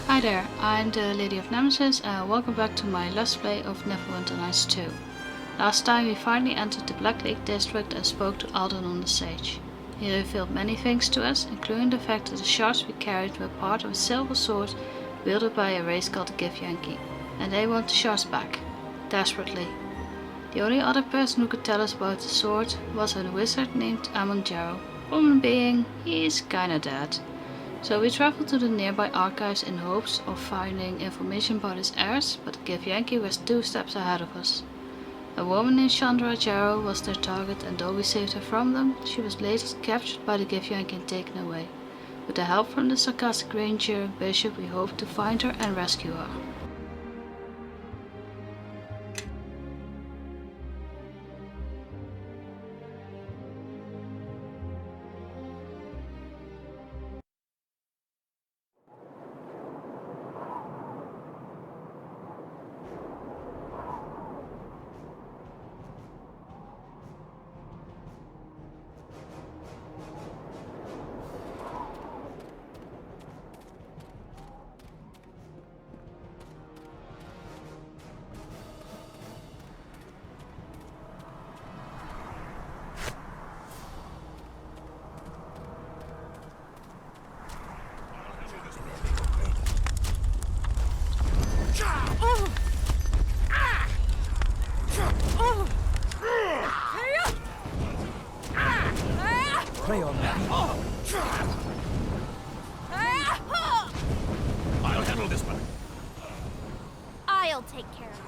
Hi there, I'm the Lady of Nemesis and welcome back to my Let's Play of Neverwinter Nights 2. Last time we finally entered the Black Lake district and spoke to Alden on the stage. He revealed many things to us, including the fact that the shards we carried were part of a silver sword wielded by a race called the Githyanki, and they want the shards back, desperately. The only other person who could tell us about the sword was a wizard named Amon. Woman being, he's kinda dead. So we traveled to the nearby archives in hopes of finding information about his heirs, but the Githyanki was 2 steps ahead of us. A woman named Chandra Jarrow was their target, and though we saved her from them, she was later captured by the Githyanki and taken away. With the help from the sarcastic ranger bishop, we hope to find her and rescue her. Play on that. I'll handle this one. I'll take care of this.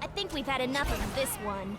I think we've had enough of this one.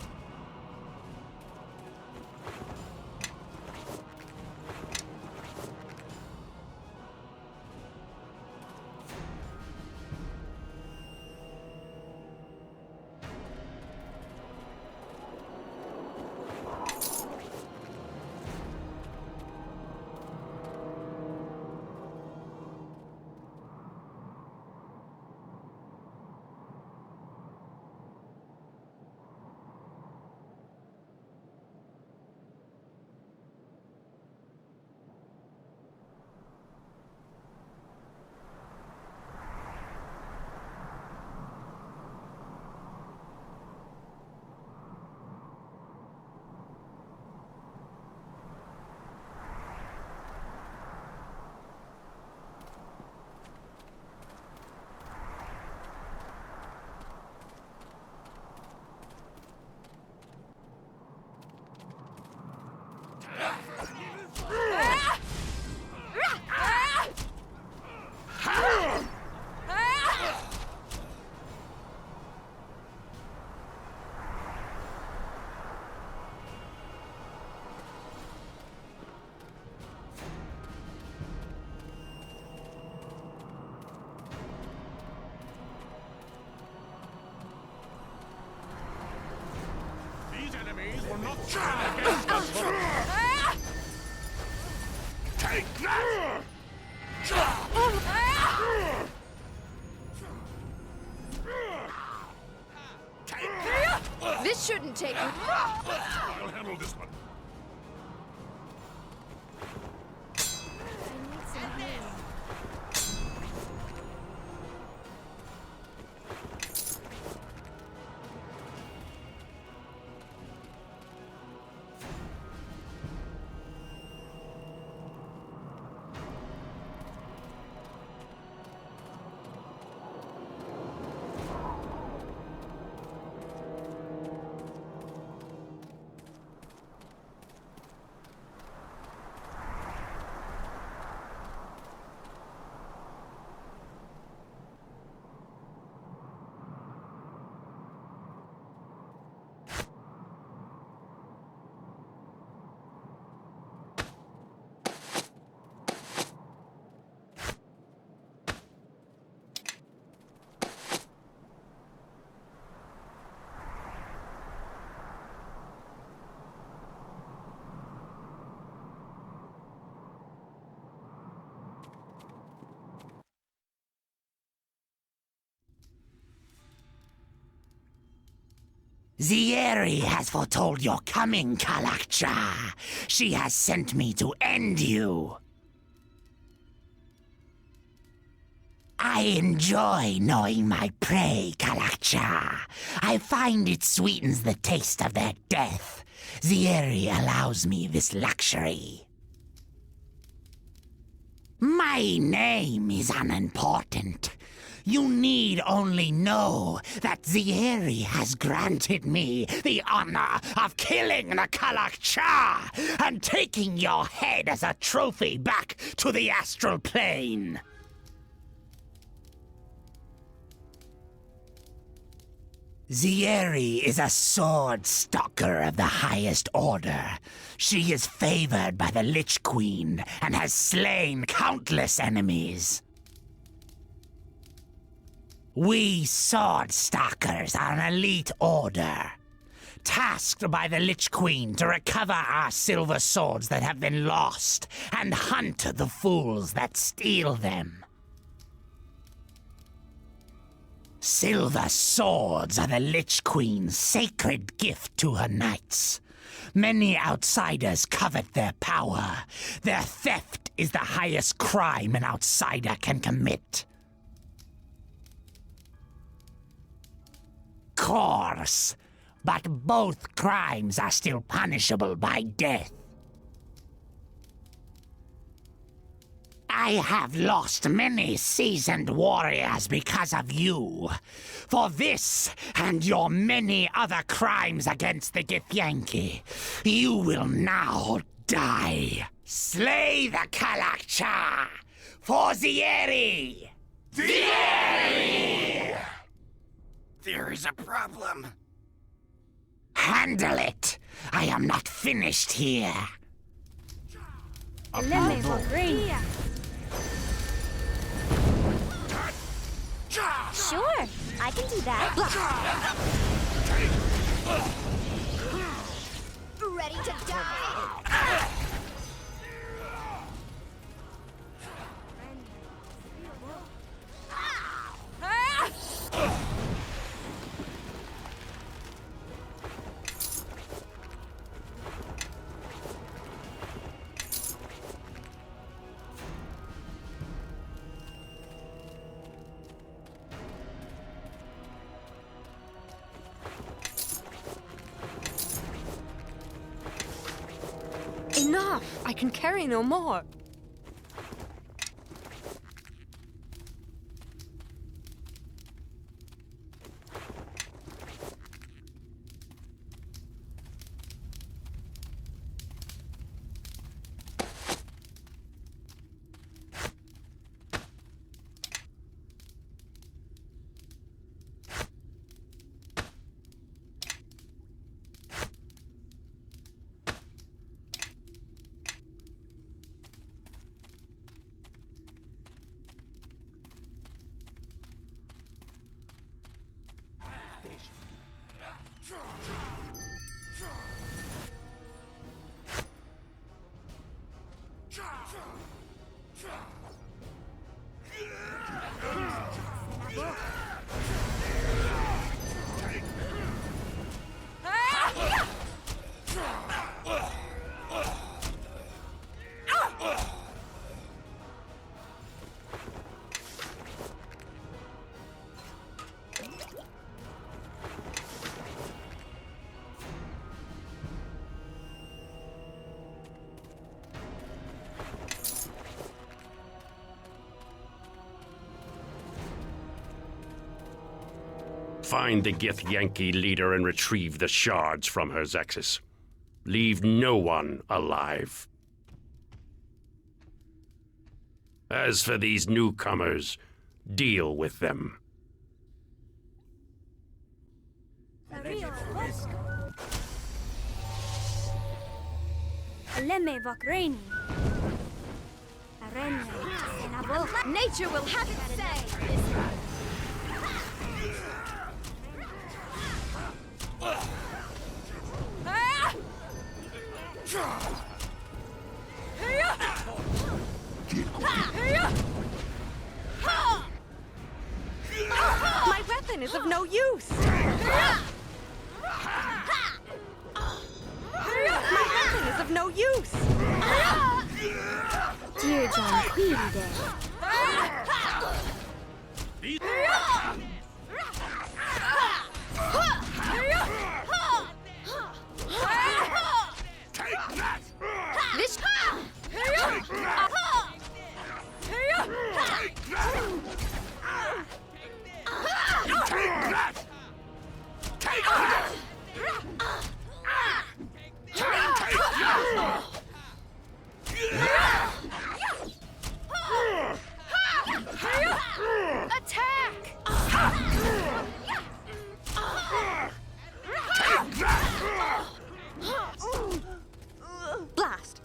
Will not stand against us. Take that! This shouldn't take me. I'll handle this one. I need some healing. Zieri has foretold your coming, Kalakcha. She has sent me to end you. I enjoy knowing my prey, Kalakcha. I find it sweetens the taste of their death. Zieri allows me this luxury. My name is unimportant. You need only know that Zieri has granted me the honor of killing the Kalakcha and taking your head as a trophy back to the astral plane. Zieri is a sword stalker of the highest order. She is favored by the Lich Queen and has slain countless enemies. We sword stalkers are an elite order, tasked by the Lich Queen to recover our silver swords that have been lost and hunt the fools that steal them. Silver swords are the Lich Queen's sacred gift to her knights. Many outsiders covet their power. Their theft is the highest crime an outsider can commit. Course, but both crimes are still punishable by death. I have lost many seasoned warriors because of you. For this and your many other crimes against the Githyanki, you will now die. Slay the Kalakcha for Zieri! Zieri! There is a problem. Handle it! I am not finished here. Sure, I can do that. Ready to die? Enough! I can carry no more. Find the Githyanki leader and retrieve the shards from her Zexus. Leave no one alive. As for these newcomers, deal with them. Nature will have its say. My weapon is of no use! Dear John Queedy Day. Take that! This. Take that! Take that! Take that! Take that! Attack! Blast!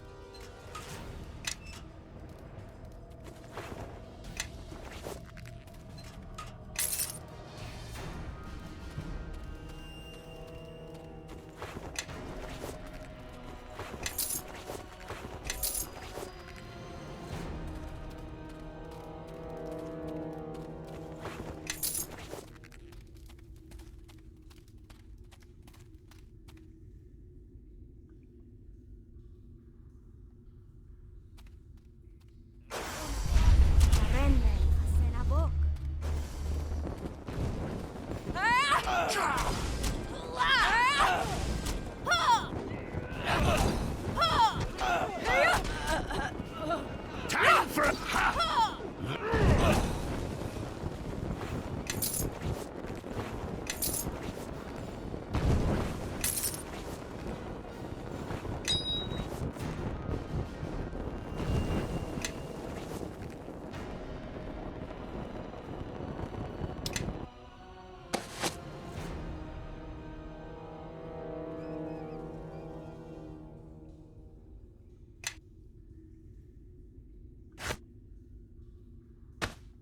Time for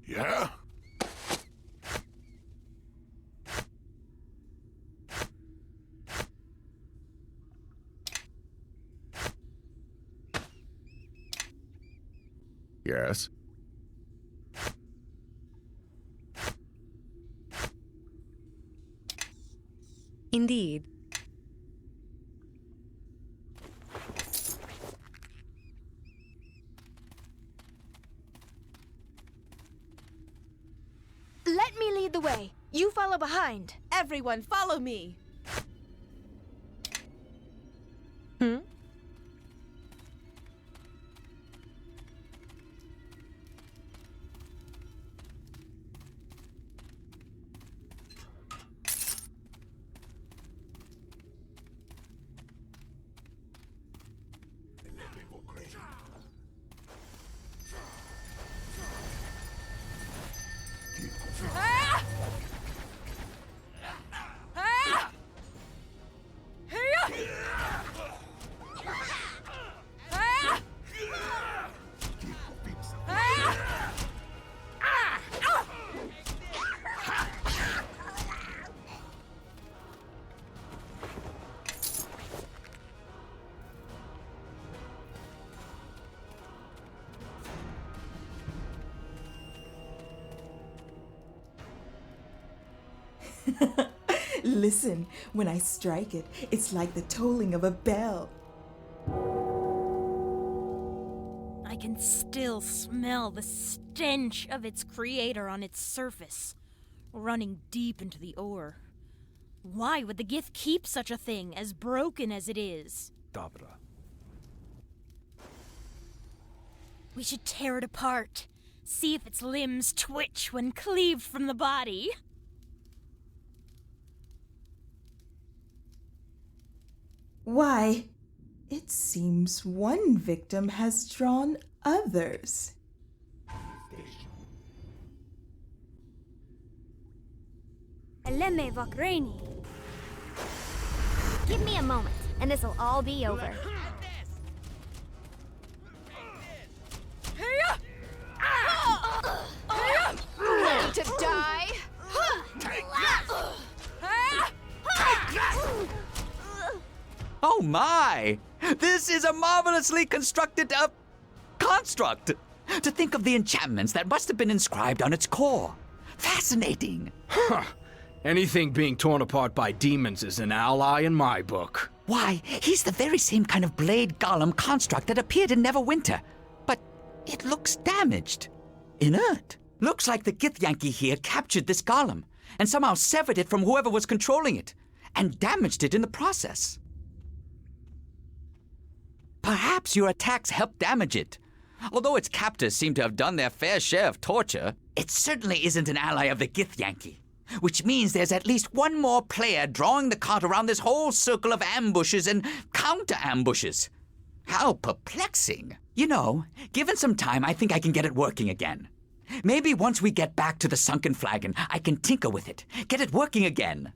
Yeah? Yes? Indeed. Let me lead the way. You follow behind. Everyone, follow me. Hmm? Listen, when I strike it, it's like the tolling of a bell. I can still smell the stench of its creator on its surface, running deep into the ore. Why would the Gith keep such a thing, as broken as it is? Dabra. We should tear it apart, see if its limbs twitch when cleaved from the body. Why, it seems one victim has drawn others. Eleme Vakreni. Give me a moment, and this'll all be over. Ready to die? Take that! Take that! Oh my! This is a marvelously constructed, construct! To think of the enchantments that must have been inscribed on its core. Fascinating! Huh. Anything being torn apart by demons is an ally in my book. Why, he's the very same kind of blade golem construct that appeared in Neverwinter. But It looks damaged. Inert. Looks like the Githyanki here captured this golem and somehow severed it from whoever was controlling it and damaged it in the process. Perhaps your attacks helped damage it. Although its captors seem to have done their fair share of torture, it certainly isn't an ally of the Githyanki. Which means there's at least one more player drawing the cart around this whole circle of ambushes and counter-ambushes. How perplexing. You know, given some time, I think I can get it working again. Maybe once we get back to the sunken flagon, I can tinker with it, get it working again.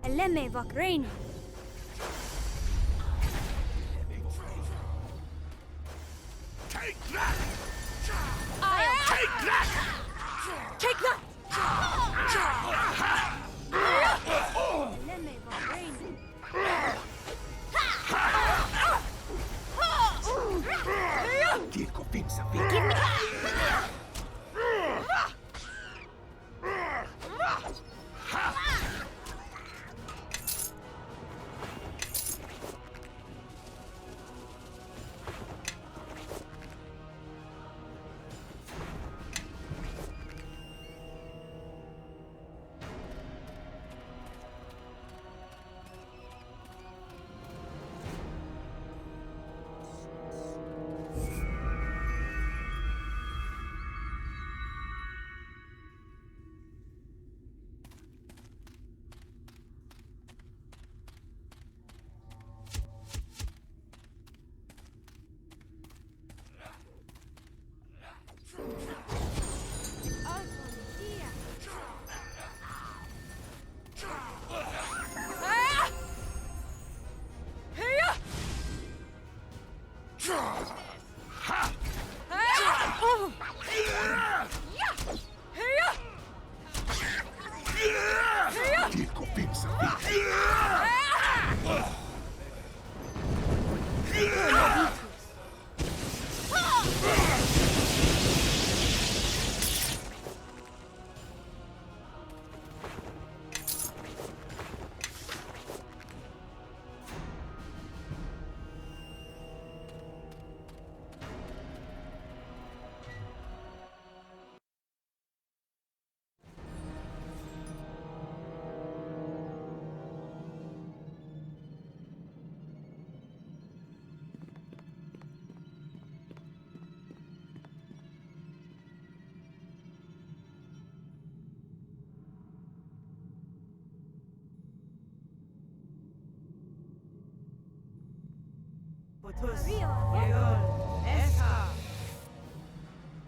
Eleme Vakreni. Take that! I'll Take that! take that! Eleme Vakreni. Give me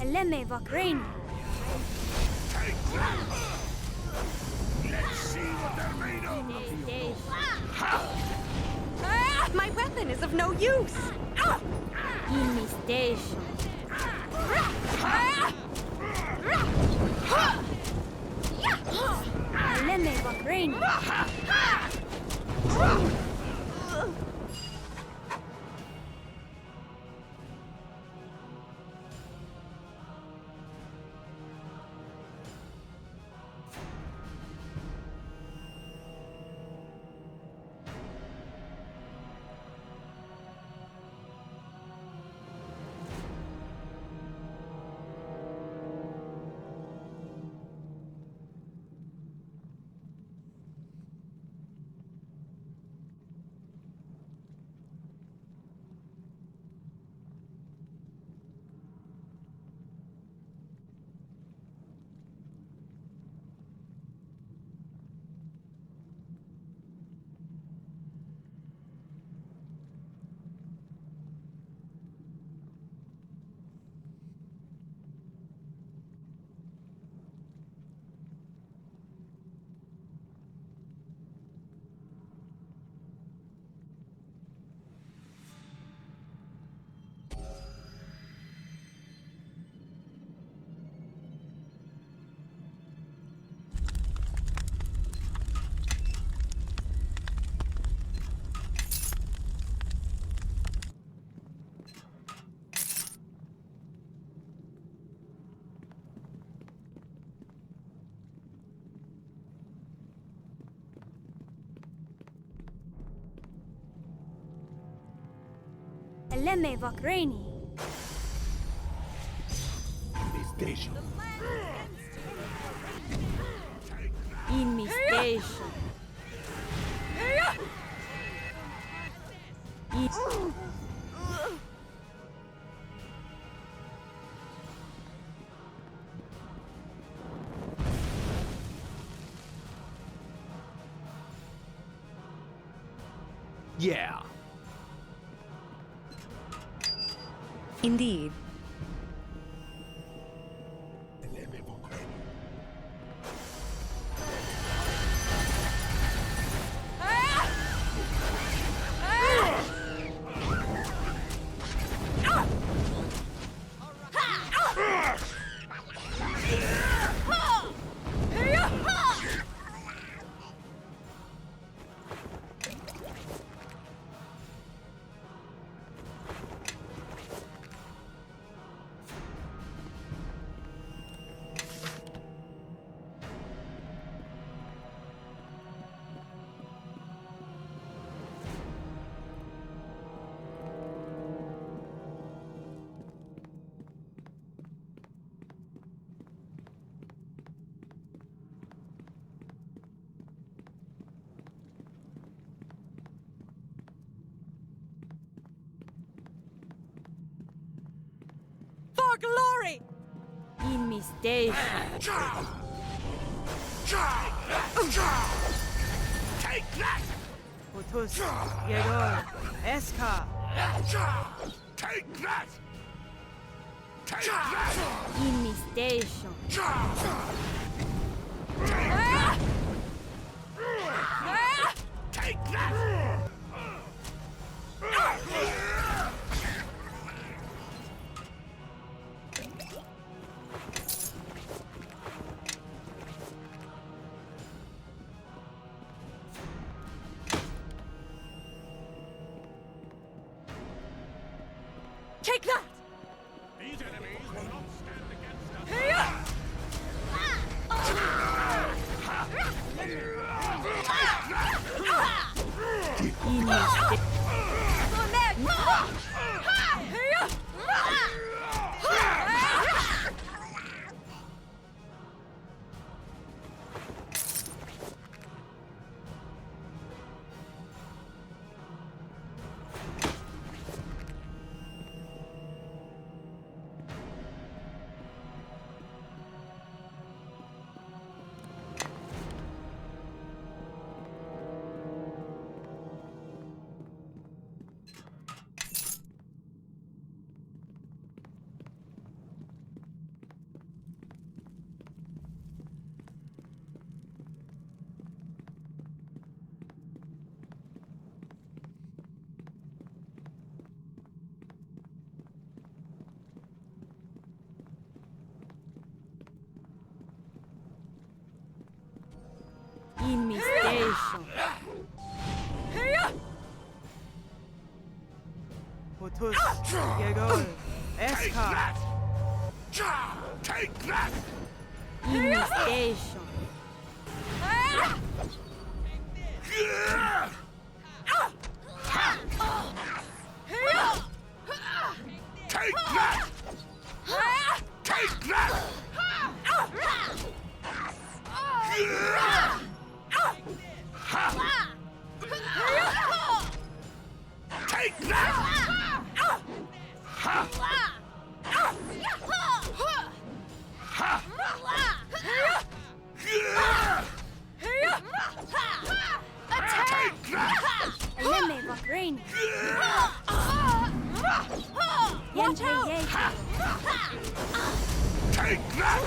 Eleme Vakreni. Let's see what they're made of! My weapon is of no use. In my station. Eleme Vakreni. Eleme Vakreni. In mi station. Yeah. Indeed. For glory! In mi station. Take that! Otus, Yegor, Eska. Take that! Take that! In mi station. Take that! Take that! These enemies will not stand against us. In mi station. In mi station. Otus, Yegor, Eska. Take that! In mi station. Take that! Take that! Take that! Take that! Eleme Vakreni. Watch out! Take that!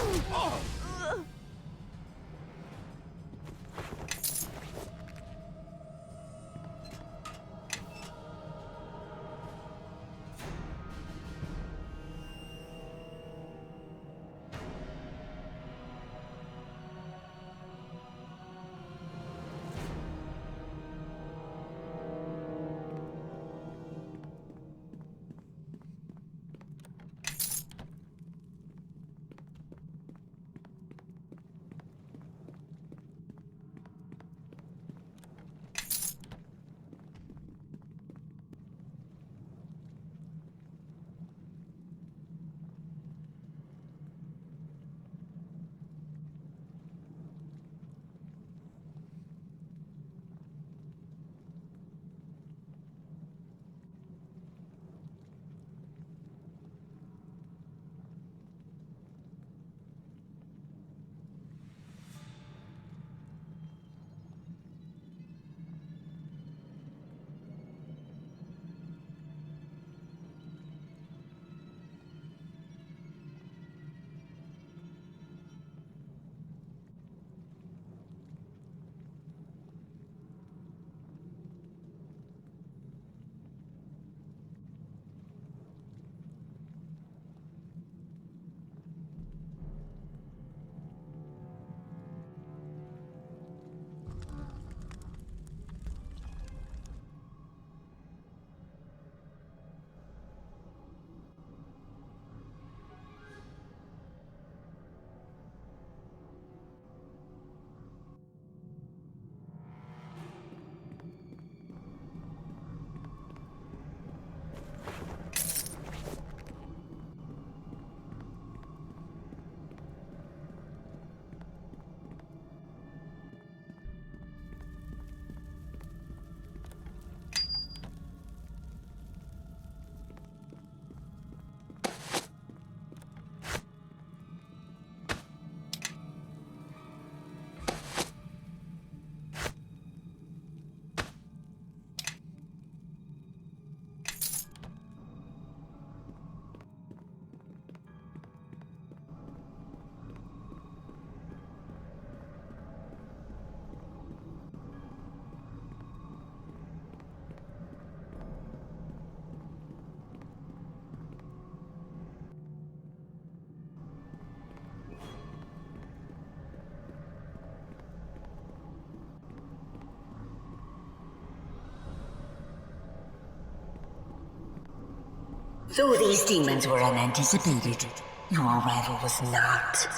Though these demons were unanticipated, your arrival was not.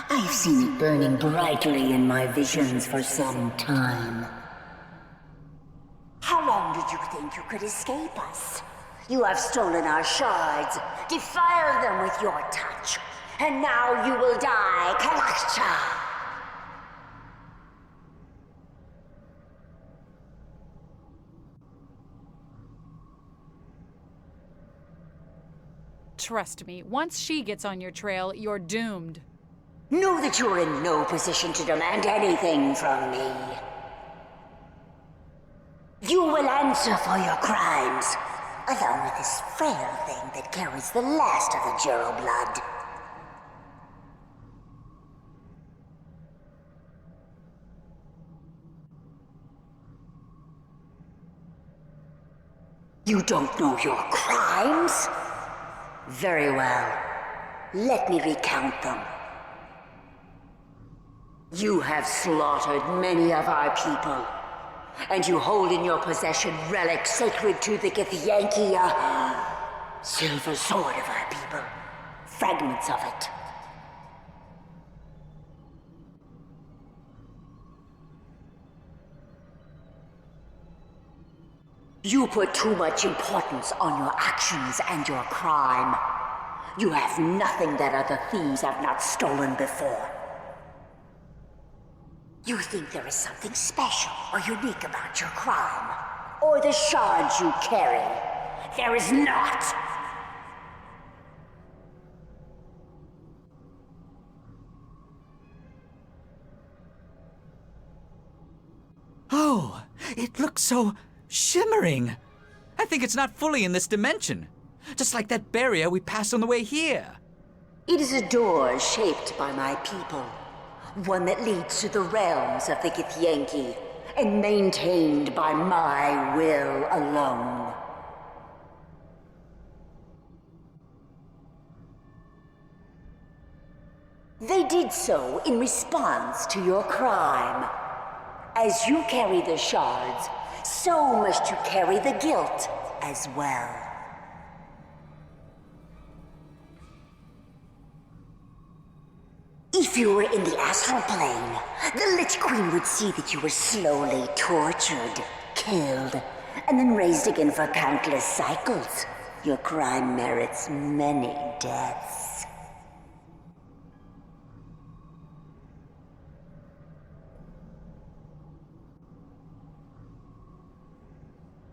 I've seen it burning brightly in my visions for some time. How long did you think you could escape us? You have stolen our shards, defiled them with your touch, and now you will die, Kalakcha! Trust me, once she gets on your trail, you're doomed. Know that you're in no position to demand anything from me. You will answer for your crimes, along with this frail thing that carries the last of the Jero blood. You don't know your crimes? Very well. Let me recount them. You have slaughtered many of our people, and you hold in your possession relics sacred to the Githyanki, silver sword of our people. Fragments of it. You put too much importance on your actions and your crime. You have nothing that other thieves have not stolen before. You think there is something special or unique about your crime, or the shards you carry. There is not! Oh, it looks so shimmering. I think it's not fully in this dimension. Just like that barrier we passed on the way here. It is a door shaped by my people. One that leads to the realms of the Githyanki, and maintained by my will alone. They did so in response to your crime. As you carry the shards, so must you carry the guilt as well. If you were in the astral plane, the Lich Queen would see that you were slowly tortured, killed, and then raised again for countless cycles. Your crime merits many deaths.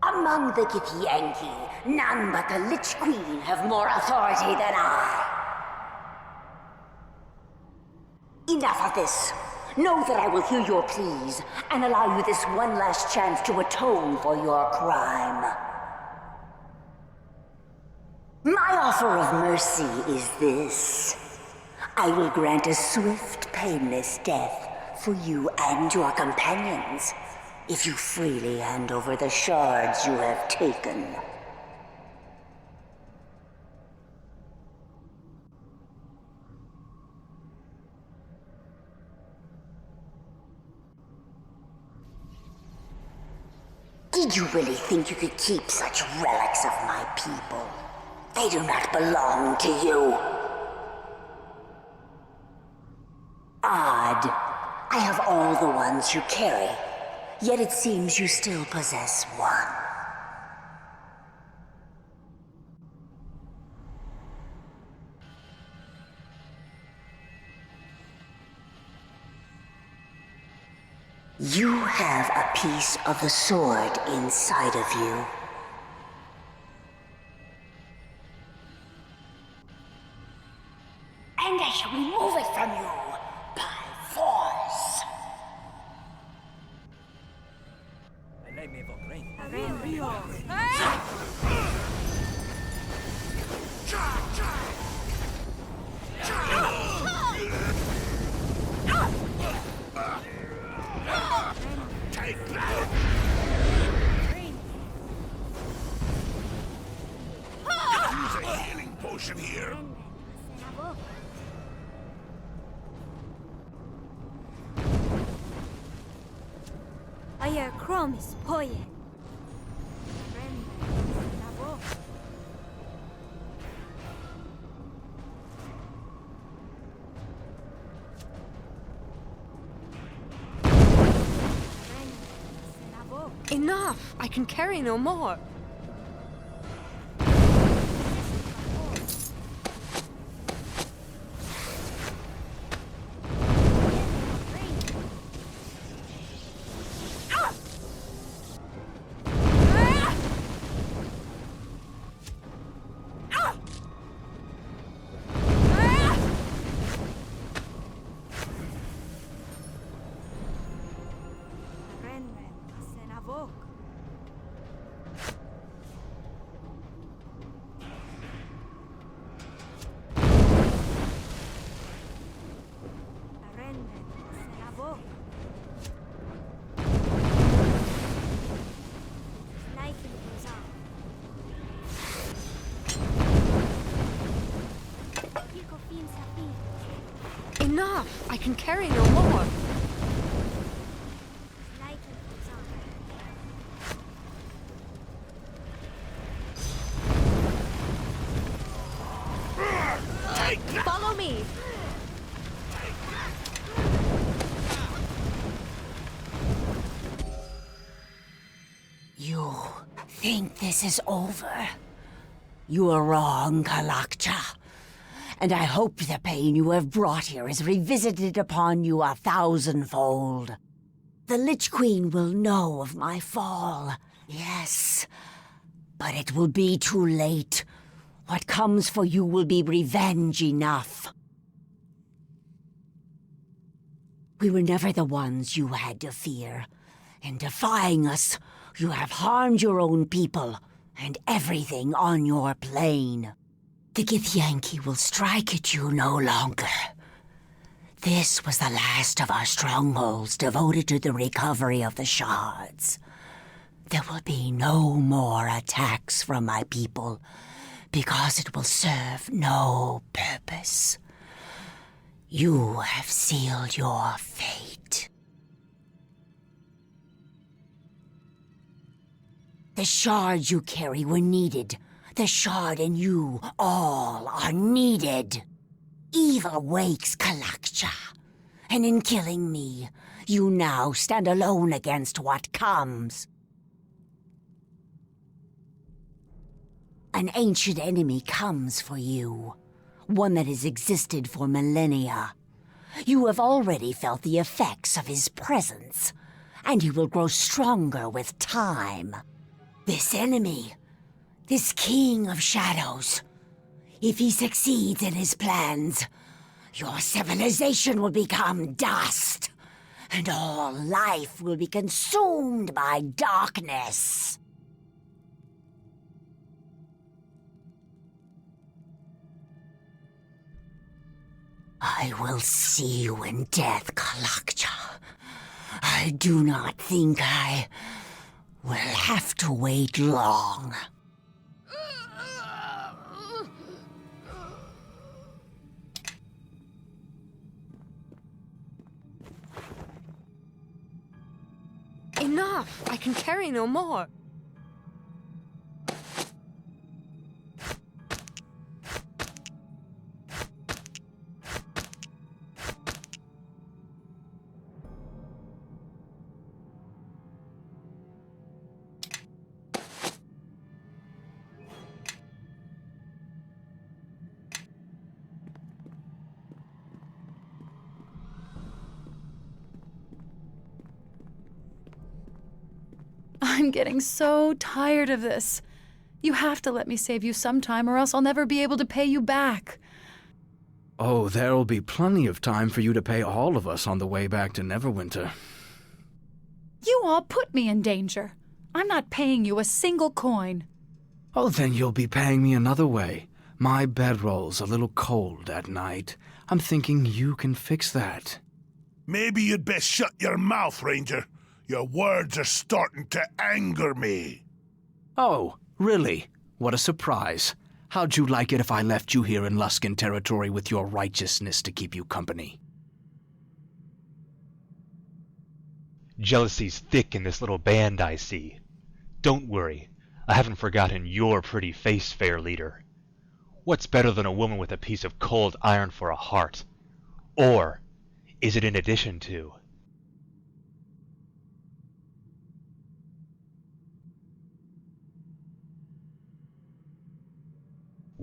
Among the Githyanki, none but the Lich Queen have more authority than I. Enough of this. Know that I will hear your pleas and allow you this one last chance to atone for your crime. My offer of mercy is this. I will grant a swift, painless death for you and your companions if you freely hand over the shards you have taken. Did you really think you could keep such relics of my people? They do not belong to you. Odd. I have all the ones you carry, yet it seems you still possess one. You have a piece of the sword inside of you. And I shall remove it from you by force. Take that! Use a healing potion here. Aya Chromis Poye. Enough! I can carry no more. Enough! I can carry no more. Follow me! You think this is over? You are wrong, Kalakcha. And I hope the pain you have brought here is revisited upon you 1,000-fold. The Lich Queen will know of my fall, yes. But it will be too late. What comes for you will be revenge enough. We were never the ones you had to fear. In defying us, you have harmed your own people and everything on your plane. The Githyanki will strike at you no longer. This was the last of our strongholds devoted to the recovery of the shards. There will be no more attacks from my people, because it will serve no purpose. You have sealed your fate. The shards you carry were needed. The shard and you all are needed. Evil wakes, Kalakcha. And in killing me, you now stand alone against what comes. An ancient enemy comes for you. One that has existed for millennia. You have already felt the effects of his presence, and he will grow stronger with time. This enemy, this king of shadows, if he succeeds in his plans, your civilization will become dust, and all life will be consumed by darkness. I will see you in death, Kalakcha. I do not think I will have to wait long. Enough! I can carry no more. I'm getting so tired of this. You have to let me save you sometime, or else I'll never be able to pay you back. Oh, there'll be plenty of time for you to pay all of us on the way back to Neverwinter. You all put me in danger. I'm not paying you a single coin. Oh, then you'll be paying me another way. My bedroll's a little cold at night. I'm thinking you can fix that. Maybe you'd best shut your mouth, Ranger. Your words are starting to anger me. Oh, really? What a surprise. How'd you like it if I left you here in Luskan territory with your righteousness to keep you company? Jealousy's thick in this little band I see. Don't worry, I haven't forgotten your pretty face, fair leader. What's better than a woman with a piece of cold iron for a heart? Or is it in addition to?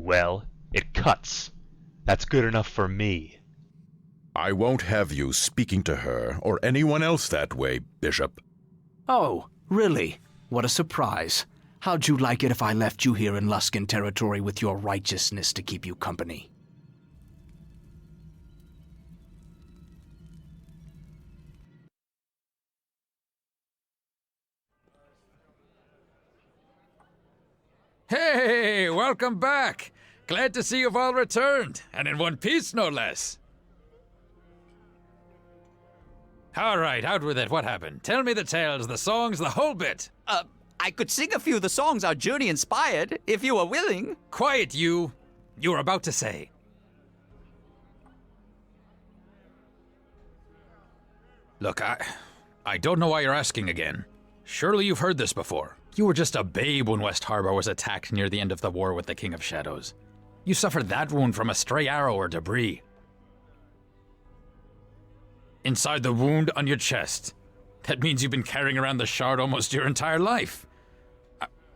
Well, it cuts. That's good enough for me. I won't have you speaking to her or anyone else that way, Bishop. Oh, really? What a surprise. How'd you like it if I left you here in Luskan territory with your righteousness to keep you company? Hey, welcome back! Glad to see you've all returned, and in one piece, no less. All right, out with it. What happened? Tell me the tales, the songs, the whole bit. I could sing a few of the songs our journey inspired, if you are willing. Quiet, you. You were about to say. Look, I don't know why you're asking again. Surely you've heard this before. You were just a babe when West Harbor was attacked near the end of the war with the King of Shadows. You suffered that wound from a stray arrow or debris. Inside the wound on your chest. That means you've been carrying around the shard almost your entire life.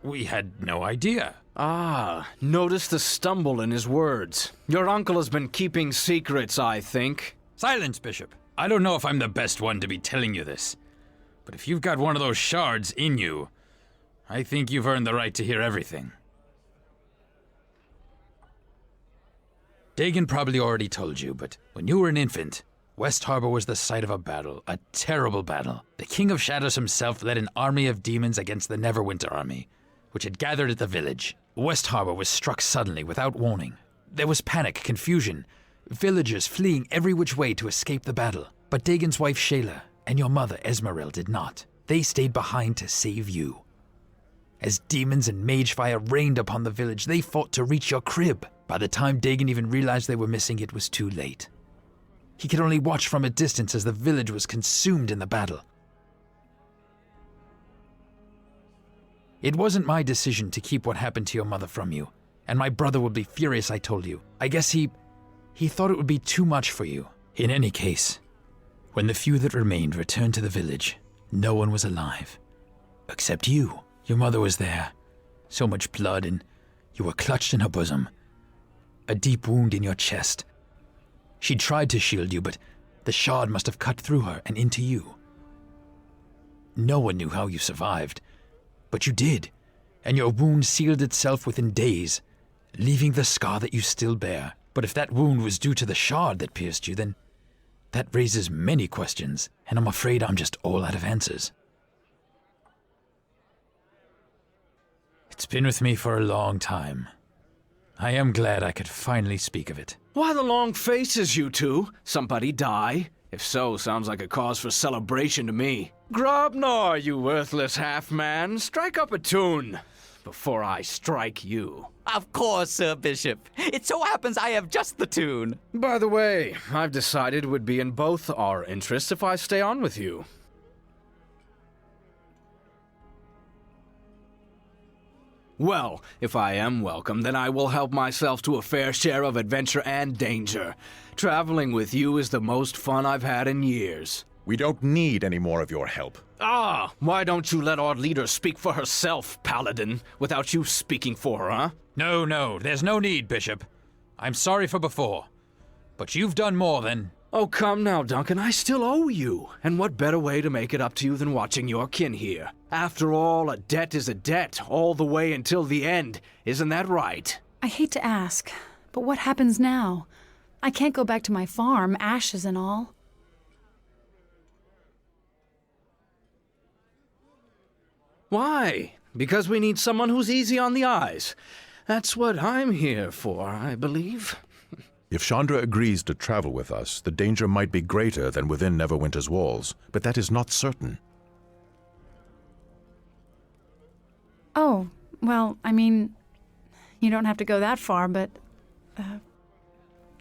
We had no idea. Ah, notice the stumble in his words. Your uncle has been keeping secrets, I think. Silence, Bishop. I don't know if I'm the best one to be telling you this, but if you've got one of those shards in you, I think you've earned the right to hear everything. Dagon probably already told you, but when you were an infant, West Harbor was the site of a battle, a terrible battle. The King of Shadows himself led an army of demons against the Neverwinter army, which had gathered at the village. West Harbor was struck suddenly, without warning. There was panic, confusion, villagers fleeing every which way to escape the battle. But Dagon's wife Shayla and your mother Esmeril did not. They stayed behind to save you. As demons and mage fire rained upon the village, they fought to reach your crib. By the time Dagon even realized they were missing, it was too late. He could only watch from a distance as the village was consumed in the battle. It wasn't my decision to keep what happened to your mother from you, and my brother would be furious I told you. I guess he thought it would be too much for you. In any case, when the few that remained returned to the village, no one was alive. Except you. Your mother was there. So much blood, and you were clutched in her bosom. A deep wound in your chest. She tried to shield you, but the shard must have cut through her and into you. No one knew how you survived, but you did, and your wound sealed itself within days, leaving the scar that you still bear. But if that wound was due to the shard that pierced you, then that raises many questions, and I'm afraid I'm just all out of answers. It's been with me for a long time. I am glad I could finally speak of it. Why the long faces, you two? Somebody die? If so, sounds like a cause for celebration to me. Grobnar, you worthless half-man, strike up a tune before I strike you. Of course, Sir Bishop. It so happens I have just the tune. By the way, I've decided it would be in both our interests if I stay on with you. Well, if I am welcome, then I will help myself to a fair share of adventure and danger. Traveling with you is the most fun I've had in years. We don't need any more of your help. Ah, why don't you let our leader speak for herself, Paladin, without you speaking for her, huh? No, there's no need, Bishop. I'm sorry for before, but you've done more than... Oh, come now, Duncan, I still owe you. And what better way to make it up to you than watching your kin here? After all, a debt is a debt, all the way until the end. Isn't that right? I hate to ask, but what happens now? I can't go back to my farm, ashes and all. Why? Because we need someone who's easy on the eyes. That's what I'm here for, I believe. If Chandra agrees to travel with us, the danger might be greater than within Neverwinter's walls, but that is not certain. Oh, well, I mean, you don't have to go that far, but,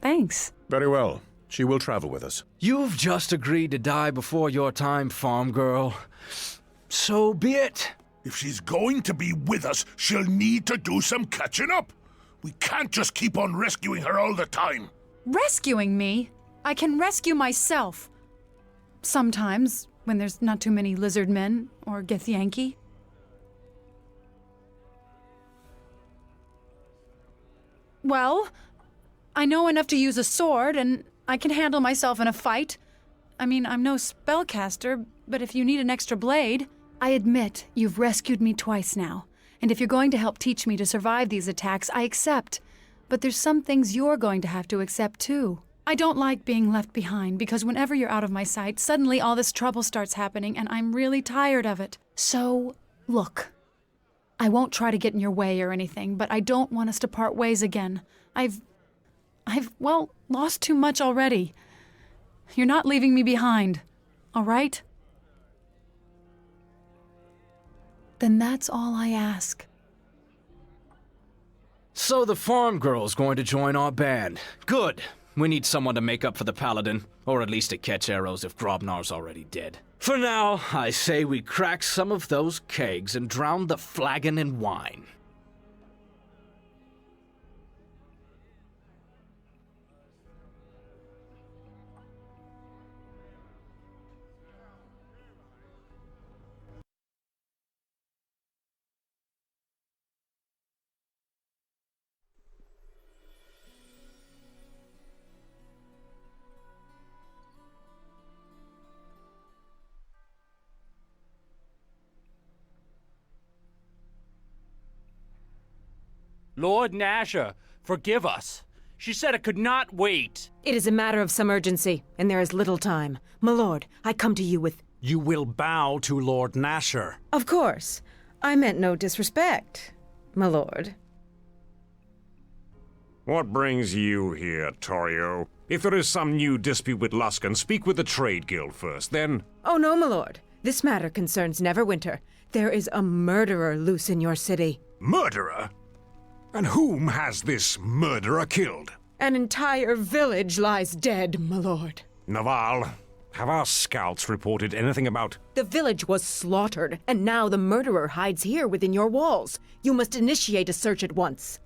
thanks. Very well. She will travel with us. You've just agreed to die before your time, farm girl. So be it. If she's going to be with us, she'll need to do some catching up. We can't just keep on rescuing her all the time. Rescuing me? I can rescue myself. Sometimes, when there's not too many lizard men or Githyanki. Well, I know enough to use a sword, and I can handle myself in a fight. I mean, I'm no spellcaster, but if you need an extra blade... I admit you've rescued me twice now, and if you're going to help teach me to survive these attacks, I accept. But there's some things you're going to have to accept too. I don't like being left behind, because whenever you're out of my sight, suddenly all this trouble starts happening, and I'm really tired of it. So, look. I won't try to get in your way or anything, but I don't want us to part ways again. I've lost too much already. You're not leaving me behind, all right? Then that's all I ask. So the farm girl's going to join our band. Good. We need someone to make up for the paladin, or at least to catch arrows if Grobnar's already dead. For now, I say we crack some of those kegs and drown the flagon in wine. Lord Nasher, forgive us. She said it could not wait. It is a matter of some urgency, and there is little time. My lord, I come to you with... You will bow to Lord Nasher. Of course. I meant no disrespect, my lord. What brings you here, Torio? If there is some new dispute with Luskan, speak with the Trade Guild first, then... Oh no, my lord. This matter concerns Neverwinter. There is a murderer loose in your city. Murderer? And whom has this murderer killed? An entire village lies dead, my lord. Naval, have our scouts reported anything about... The village was slaughtered, and now the murderer hides here within your walls. You must initiate a search at once.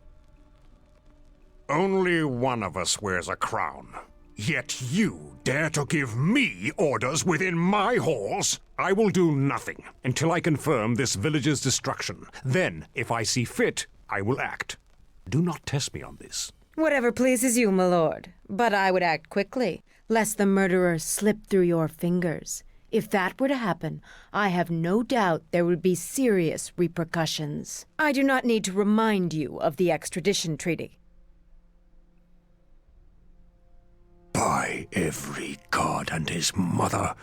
Only one of us wears a crown. Yet you dare to give me orders within my halls? I will do nothing until I confirm this village's destruction. Then, if I see fit, I will act. Do not test me on this. Whatever pleases you, my lord. But I would act quickly, lest the murderer slip through your fingers. If that were to happen, I have no doubt there would be serious repercussions. I do not need to remind you of the extradition treaty. By every god and his mother,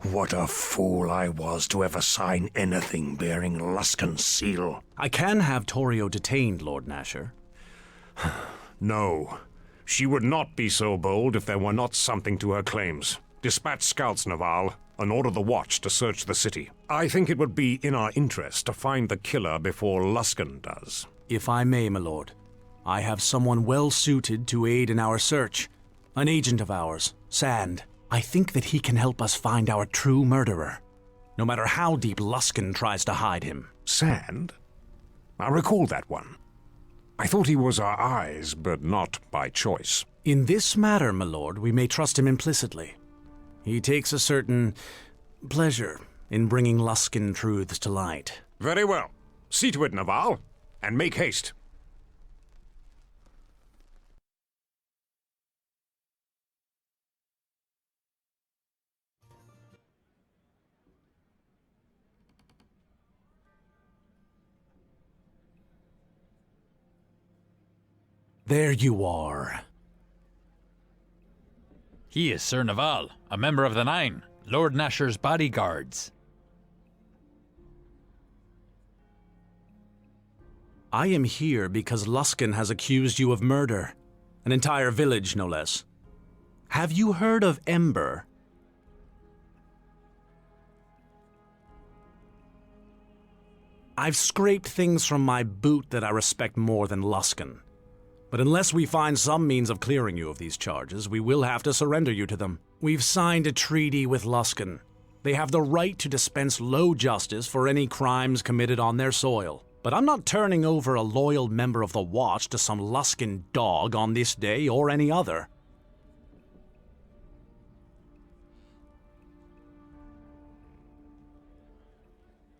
what a fool I was to ever sign anything bearing Luskan's seal. I can have Torio detained, Lord Nasher. No. She would not be so bold if there were not something to her claims. Dispatch scouts, Naval, and order the watch to search the city. I think it would be in our interest to find the killer before Luskan does. If I may, my lord, I have someone well suited to aid in our search. An agent of ours, Sand. I think that he can help us find our true murderer, no matter how deep Luskan tries to hide him. Sand? I recall that one. I thought he was our eyes, but not by choice. In this matter, my lord, we may trust him implicitly. He takes a certain pleasure in bringing Luskan truths to light. Very well. See to it, Naval, and make haste. There you are. He is Sir Naval, a member of the Nine, Lord Nasher's bodyguards. I am here because Luskan has accused you of murder. An entire village, no less. Have you heard of Ember? I've scraped things from my boot that I respect more than Luskan. But unless we find some means of clearing you of these charges, we will have to surrender you to them. We've signed a treaty with Luskan. They have the right to dispense low justice for any crimes committed on their soil. But I'm not turning over a loyal member of the Watch to some Luskan dog on this day or any other.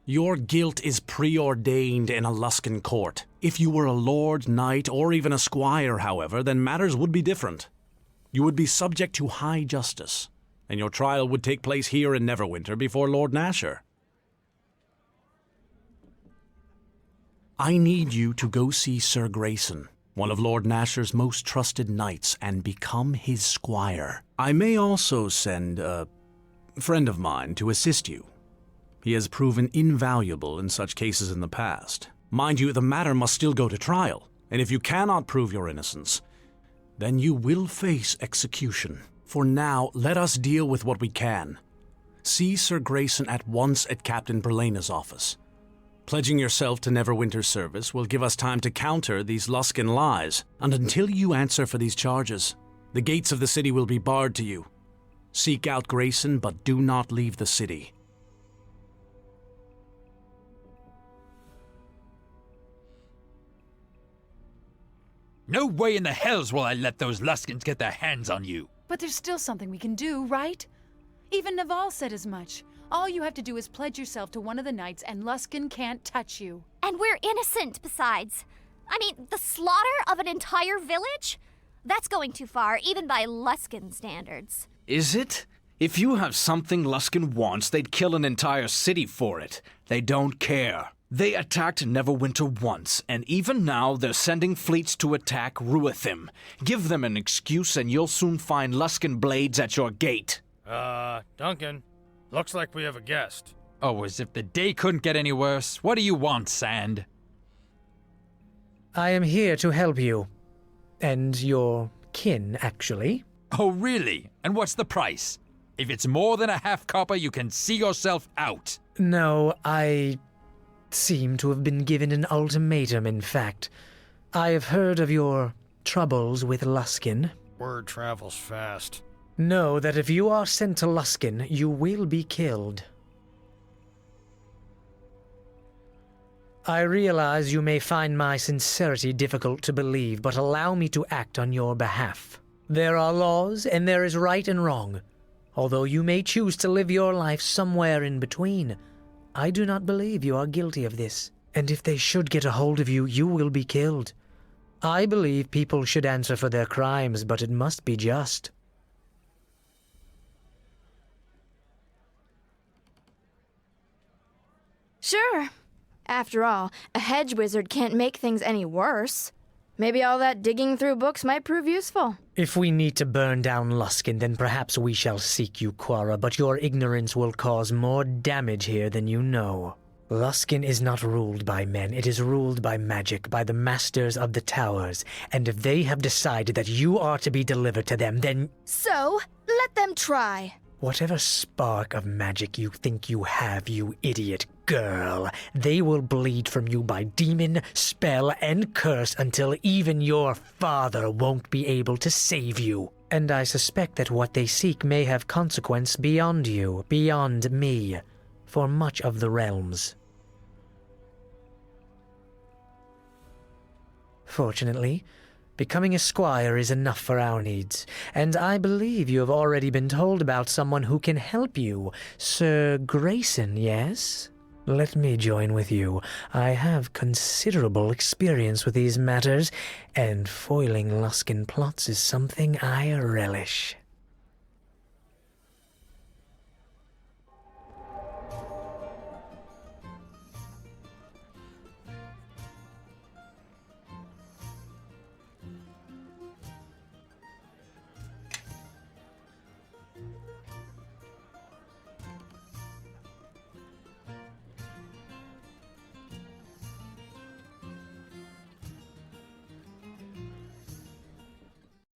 Your guilt is preordained in a Luskan court. If you were a lord, knight, or even a squire, however, then matters would be different. You would be subject to high justice, and your trial would take place here in Neverwinter before Lord Nasher. I need you to go see Sir Grayson, one of Lord Nasher's most trusted knights, and become his squire. I may also send a friend of mine to assist you. He has proven invaluable in such cases in the past. Mind you, the matter must still go to trial, and if you cannot prove your innocence, then you will face execution. For now, let us deal with what we can. See Sir Grayson at once at Captain Berlena's office. Pledging yourself to Neverwinter's service will give us time to counter these Luskan lies, and until you answer for these charges, the gates of the city will be barred to you. Seek out Grayson, but do not leave the city. No way in the hells will I let those Luskans get their hands on you. But there's still something we can do, right? Even Naval said as much. All you have to do is pledge yourself to one of the knights, and Luskan can't touch you. And we're innocent, besides. I mean, the slaughter of an entire village? That's going too far, even by Luskan standards. Is it? If you have something Luskan wants, they'd kill an entire city for it. They don't care. They attacked Neverwinter once, and even now they're sending fleets to attack Ruithim. Give them an excuse and you'll soon find Luskan blades at your gate. Duncan, looks like we have a guest. Oh, as if the day couldn't get any worse. What do you want, Sand? I am here to help you. And your kin, actually. Oh, really? And what's the price? If it's more than a half copper, you can see yourself out. No, I seem to have been given an ultimatum, in fact. I have heard of your troubles with Luskan. Word travels fast. Know that if you are sent to Luskan, you will be killed. I realize you may find my sincerity difficult to believe, but allow me to act on your behalf. There are laws, and there is right and wrong. Although you may choose to live your life somewhere in between, I do not believe you are guilty of this. And if they should get a hold of you, you will be killed. I believe people should answer for their crimes, but it must be just. Sure. After all, a hedge wizard can't make things any worse. Maybe all that digging through books might prove useful. If we need to burn down Luskan, then perhaps we shall seek you, Quara, but your ignorance will cause more damage here than you know. Luskan is not ruled by men, it is ruled by magic, by the masters of the towers, and if they have decided that you are to be delivered to them, then... So, let them try. Whatever spark of magic you think you have, you idiot girl, they will bleed from you by demon, spell, and curse until even your father won't be able to save you. And I suspect that what they seek may have consequence beyond you, beyond me, for much of the realms. Fortunately, becoming a squire is enough for our needs, and I believe you have already been told about someone who can help you. Sir Grayson, yes? Let me join with you. I have considerable experience with these matters, and foiling Luskan plots is something I relish.